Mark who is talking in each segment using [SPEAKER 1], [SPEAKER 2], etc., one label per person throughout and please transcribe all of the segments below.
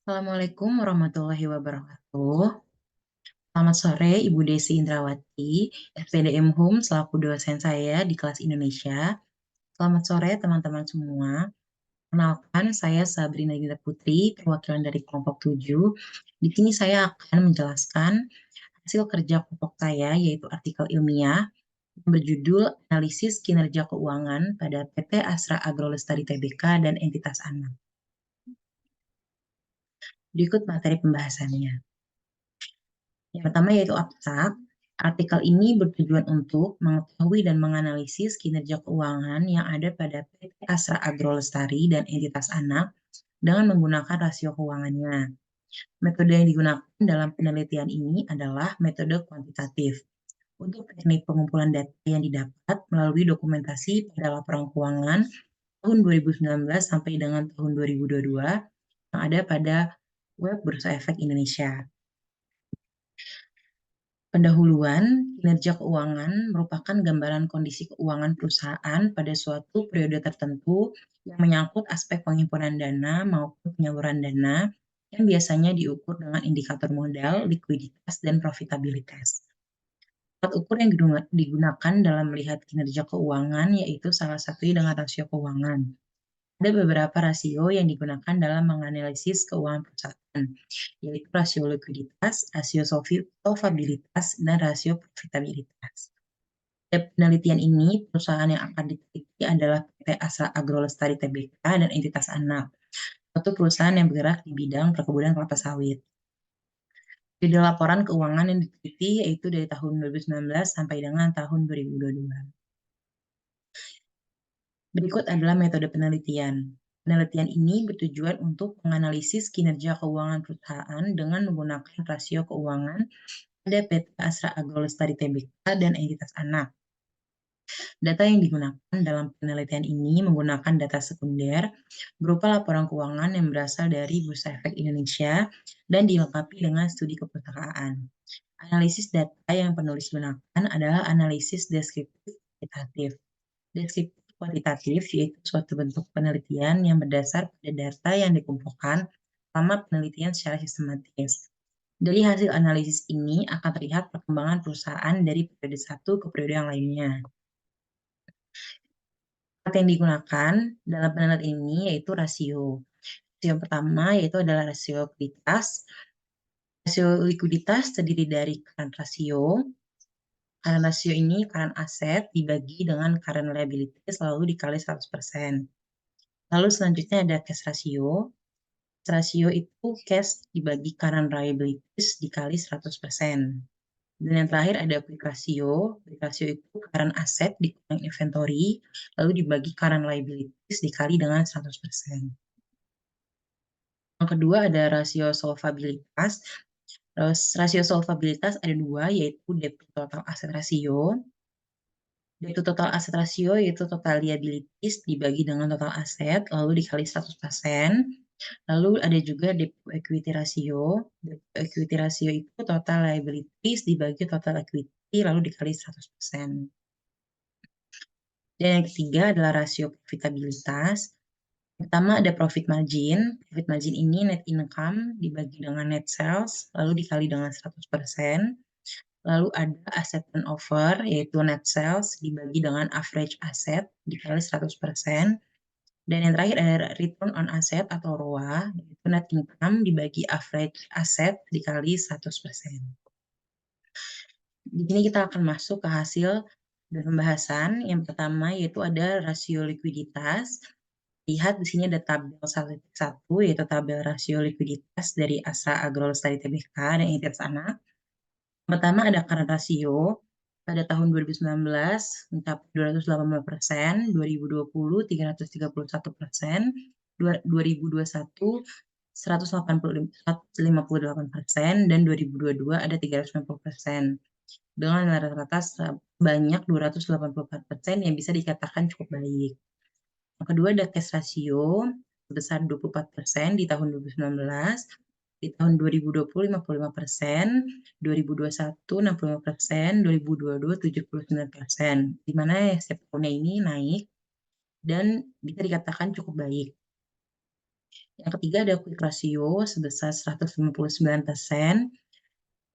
[SPEAKER 1] Assalamualaikum warahmatullahi wabarakatuh. Selamat sore, Ibu Desi Indrawati, SPDM Home selaku dosen saya di kelas Indonesia. Selamat sore teman-teman semua. Kenalkan, saya Sabrina Dinda Putri, perwakilan dari kelompok 7. Di sini saya akan menjelaskan hasil kerja kelompok saya, yaitu artikel ilmiah yang berjudul Analisis Kinerja Keuangan pada PT Astra Agrolestari Tbk dan entitas anak. Berikut materi pembahasannya. Yang pertama yaitu abstrak. Artikel ini bertujuan untuk mengetahui dan menganalisis kinerja keuangan yang ada pada PT Astra Agrolestari dan entitas anak dengan menggunakan rasio keuangannya. Metode yang digunakan dalam penelitian ini adalah metode kuantitatif. Untuk teknik pengumpulan data yang didapat melalui dokumentasi pada laporan keuangan tahun 2019 sampai dengan tahun 2022 yang ada pada web Bursa Efek Indonesia. Pendahuluan, kinerja keuangan merupakan gambaran kondisi keuangan perusahaan pada suatu periode tertentu yang menyangkut aspek penghimpunan dana maupun penyaluran dana yang biasanya diukur dengan indikator modal, likuiditas, dan profitabilitas. Alat ukur yang digunakan dalam melihat kinerja keuangan yaitu salah satunya dengan rasio keuangan. Ada beberapa rasio yang digunakan dalam menganalisis keuangan perusahaan, yaitu rasio likuiditas, rasio solvabilitas, dan rasio profitabilitas. Pada penelitian ini, perusahaan yang akan diteliti adalah PT Astra Agrolestari Tbk dan entitas anak, suatu perusahaan yang bergerak di bidang perkebunan kelapa sawit. Periode laporan keuangan yang diteliti yaitu dari tahun 2019 sampai dengan tahun 2022. Berikut adalah metode penelitian. Penelitian ini bertujuan untuk menganalisis kinerja keuangan perusahaan dengan menggunakan rasio keuangan pada PT Astra Agrolestari Tbk dan entitas anak. Data yang digunakan dalam penelitian ini menggunakan data sekunder berupa laporan keuangan yang berasal dari Bursa Efek Indonesia dan dilengkapi dengan studi kepesertaan. Analisis data yang penulis gunakan adalah analisis deskriptif kuantitatif. Deskriptif kuantitatif yaitu suatu bentuk penelitian yang berdasar pada data yang dikumpulkan selama penelitian secara sistematis. Dari hasil analisis ini akan terlihat perkembangan perusahaan dari periode satu ke periode yang lainnya. Alat yang digunakan dalam penelitian ini yaitu rasio. Rasio yang pertama yaitu adalah rasio likuiditas. Rasio likuiditas terdiri dari current ratio. Current ratio ini current aset dibagi dengan current liabilities lalu dikali 100%. Lalu selanjutnya ada cash ratio. Cash ratio itu cash dibagi current liabilities dikali 100%. Dan yang terakhir ada quick ratio. Quick ratio itu current asset dikurang inventory, lalu dibagi current liabilities dikali dengan 100%. Yang kedua ada rasio solvabilitas. Terus rasio solvabilitas ada dua, yaitu debt to total asset ratio. Debt to total asset ratio yaitu total liabilities dibagi dengan total aset, lalu dikali 100%. Lalu ada juga debt to equity ratio. Debt to equity ratio itu total liabilities dibagi total equity, lalu dikali 100%. Dan yang ketiga adalah rasio profitabilitas. Pertama ada profit margin. Profit margin ini net income dibagi dengan net sales, lalu dikali dengan 100%. Lalu ada asset turnover, yaitu net sales dibagi dengan average asset dikali 100%. Dan yang terakhir ada return on asset atau ROA, yaitu net income dibagi average asset dikali 100%. Di sini kita akan masuk ke hasil dan pembahasan. Yang pertama yaitu ada rasio likuiditas. Lihat di sini ada tabel 1 yaitu tabel rasio likuiditas dari Astra Agrolestari Tbk dan entitas anak. Pertama ada current ratio pada tahun 2019 mencapai 280%, 2020 331%, 2021 158%, dan 2022 ada 390%. Dengan rata-rata sebanyak 284% yang bisa dikatakan cukup baik. Yang kedua ada cash ratio sebesar 24% di tahun 2019, di tahun 2020 55%, 2021 65%, 2022 79%. Di mana setiap tahunnya ini naik dan bisa dikatakan cukup baik. Yang ketiga ada quick ratio sebesar 159%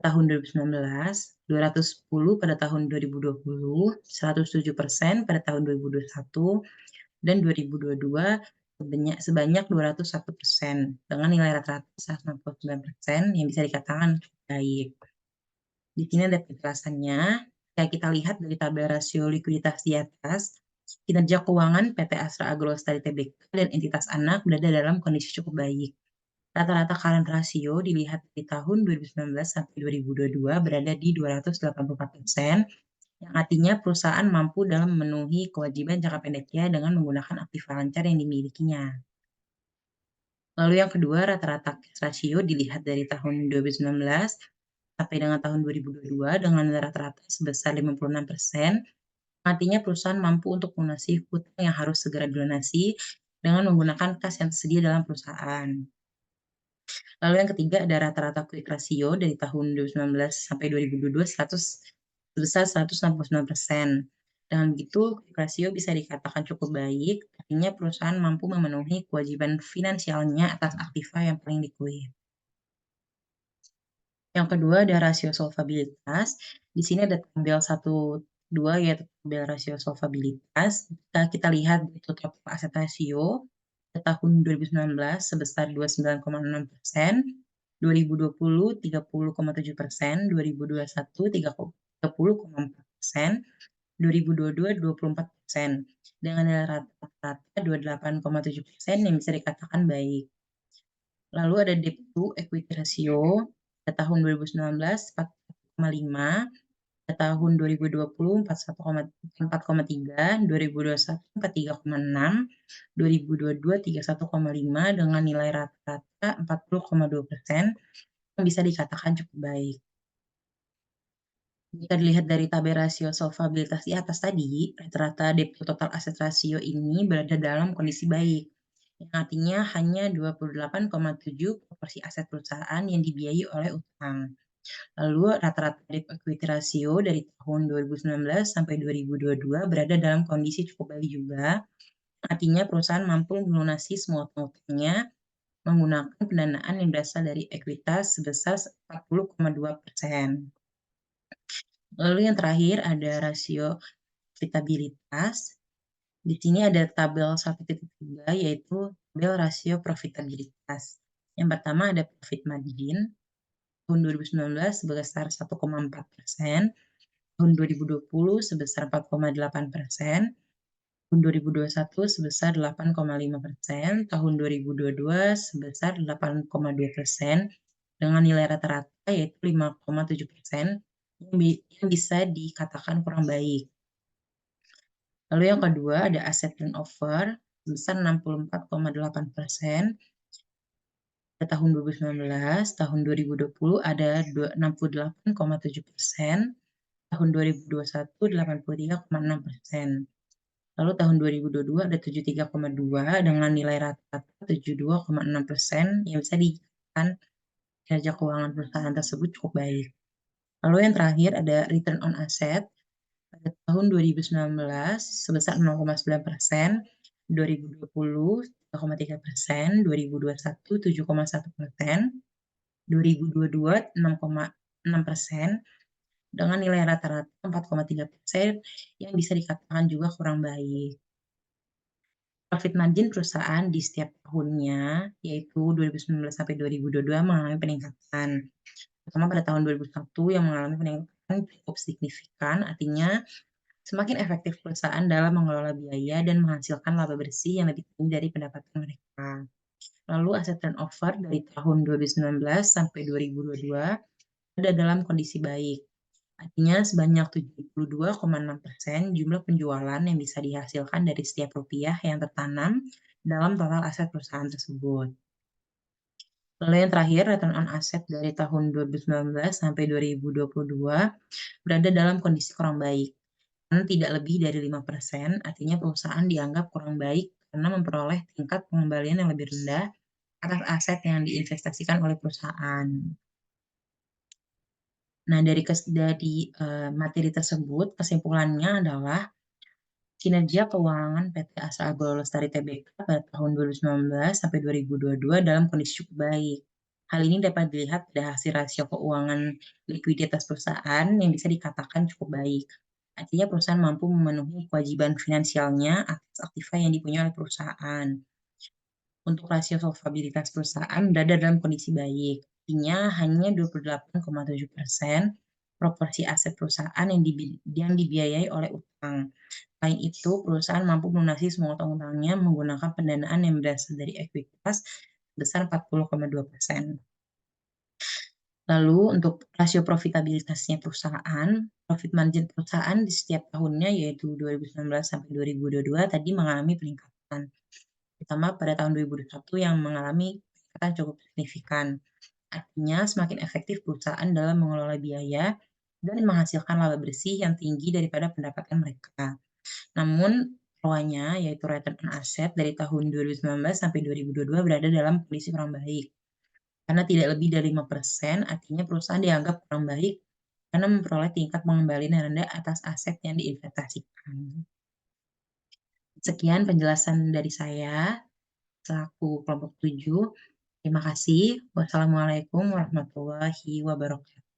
[SPEAKER 1] tahun 2019, 210 pada tahun 2020, 107% pada tahun 2021, dan 2022 sebanyak 201% dengan nilai rata-rata 169% yang bisa dikatakan baik. Di sini ada penjelasannya. Jika kita lihat dari tabel rasio likuiditas di atas, kinerja keuangan PT Astra Agro Lestari Tbk dan entitas anak berada dalam kondisi cukup baik. Rata-rata current ratio dilihat di tahun 2019 sampai 2022 berada di 284%, yang artinya perusahaan mampu dalam memenuhi kewajiban jangka pendeknya dengan menggunakan aktiva lancar yang dimilikinya. Lalu yang kedua, rata-rata cash ratio dilihat dari tahun 2019 sampai dengan tahun 2022 dengan rata-rata sebesar 56%, artinya perusahaan mampu untuk melunasi hutang yang harus segera dilunasi dengan menggunakan kas yang tersedia dalam perusahaan. Lalu yang ketiga ada rata-rata quick ratio dari tahun 2019 sampai 2022 sebesar 169%. Dengan begitu, quick ratio bisa dikatakan cukup baik, artinya perusahaan mampu memenuhi kewajiban finansialnya atas aktiva yang paling liquid. Yang kedua ada rasio solvabilitas. Di sini ada tabel 1, 2 yaitu tabel rasio solvabilitas. Jika kita lihat itu total aset rasio tahun 2019 sebesar 29,6%, 2020 30,7%, 2021 30,4%, 2022 24%. Dengan nilai rata-rata 28,7% yang bisa dikatakan baik. Lalu ada debt to equity ratio pada tahun 2019 4,5, pada tahun 2020 4,3, 2021 43,6, 2022 31,5 dengan nilai rata-rata 40,2% yang bisa dikatakan cukup baik. Jika dilihat dari tabel rasio solvabilitas di atas tadi, rata-rata debt to total aset rasio ini berada dalam kondisi baik, yang artinya hanya 28,7 proporsi aset perusahaan yang dibiayai oleh utang. Lalu rata-rata debt equity ratio dari tahun 2019 sampai 2022 berada dalam kondisi cukup baik juga, artinya perusahaan mampu melunasi semua utang-utangnya menggunakan pendanaan yang berasal dari ekuitas sebesar 40,2%. Lalu yang terakhir ada rasio profitabilitas. Di sini ada tabel 1.3 yaitu tabel rasio profitabilitas. Yang pertama ada profit margin tahun 2019 sebesar 1,4%, tahun 2020 sebesar 4,8%, tahun 2021 sebesar 8,5%, tahun 2022 sebesar 8,2%, dengan nilai rata-rata yaitu 5,7% yang bisa dikatakan kurang baik. Lalu yang kedua ada aset turnover sebesar 64,8%. Pada tahun 2019, tahun 2020 ada 68,7%, tahun 2021 83,6%. Lalu tahun 2022 ada 73,2 dengan nilai rata-rata 72,6% yang bisa dikatakan kinerja keuangan perusahaan tersebut cukup baik. Lalu yang terakhir ada return on asset pada tahun 2019 sebesar 0,9%, 2020 3,3%, 2021 7,1%, 2022 6,6% dengan nilai rata-rata 4,3% yang bisa dikatakan juga kurang baik. Profit margin perusahaan di setiap tahunnya, yaitu 2019 sampai 2022 mengalami peningkatan. Terutama pada tahun 2021 yang mengalami peningkatan cukup signifikan, artinya semakin efektif perusahaan dalam mengelola biaya dan menghasilkan laba bersih yang lebih tinggi dari pendapatan mereka. Lalu aset turnover dari tahun 2019 sampai 2022 ada dalam kondisi baik. Artinya sebanyak 72,6% jumlah penjualan yang bisa dihasilkan dari setiap rupiah yang tertanam dalam total aset perusahaan tersebut. Lalu yang terakhir, return on asset dari tahun 2019 sampai 2022 berada dalam kondisi kurang baik. Karena tidak lebih dari 5%, artinya perusahaan dianggap kurang baik karena memperoleh tingkat pengembalian yang lebih rendah atas aset yang diinvestasikan oleh perusahaan. Nah, dari materi tersebut, kesimpulannya adalah kinerja keuangan PT Asa Abloh Lestari Tbk pada tahun 2019 sampai 2022 dalam kondisi cukup baik. Hal ini dapat dilihat dari hasil rasio keuangan likuiditas perusahaan yang bisa dikatakan cukup baik. Artinya perusahaan mampu memenuhi kewajiban finansialnya atas aktiva yang dipunyai oleh perusahaan. Untuk rasio solvabilitas perusahaan berada dalam kondisi baik, artinya hanya 28,7% proporsi aset perusahaan yang dibiayai oleh utang. Selain itu, perusahaan mampu melunasi semua utang-utangnya menggunakan pendanaan yang berasal dari ekuitas sebesar 40,2%. Lalu untuk rasio profitabilitasnya perusahaan, profit margin perusahaan di setiap tahunnya yaitu 2019 sampai 2022 tadi mengalami peningkatan, terutama pada tahun 2021 yang mengalami peningkatan cukup signifikan. Artinya semakin efektif perusahaan dalam mengelola biaya dan menghasilkan laba bersih yang tinggi daripada pendapatan mereka. Namun ROA-nya yaitu return on asset dari tahun 2019 sampai 2022 berada dalam kondisi kurang baik. Karena tidak lebih dari 5%, artinya perusahaan dianggap kurang baik karena memperoleh tingkat pengembalian yang rendah atas aset yang diinvestasikan. Sekian penjelasan dari saya selaku kelompok 7. Terima kasih. Wassalamualaikum warahmatullahi wabarakatuh.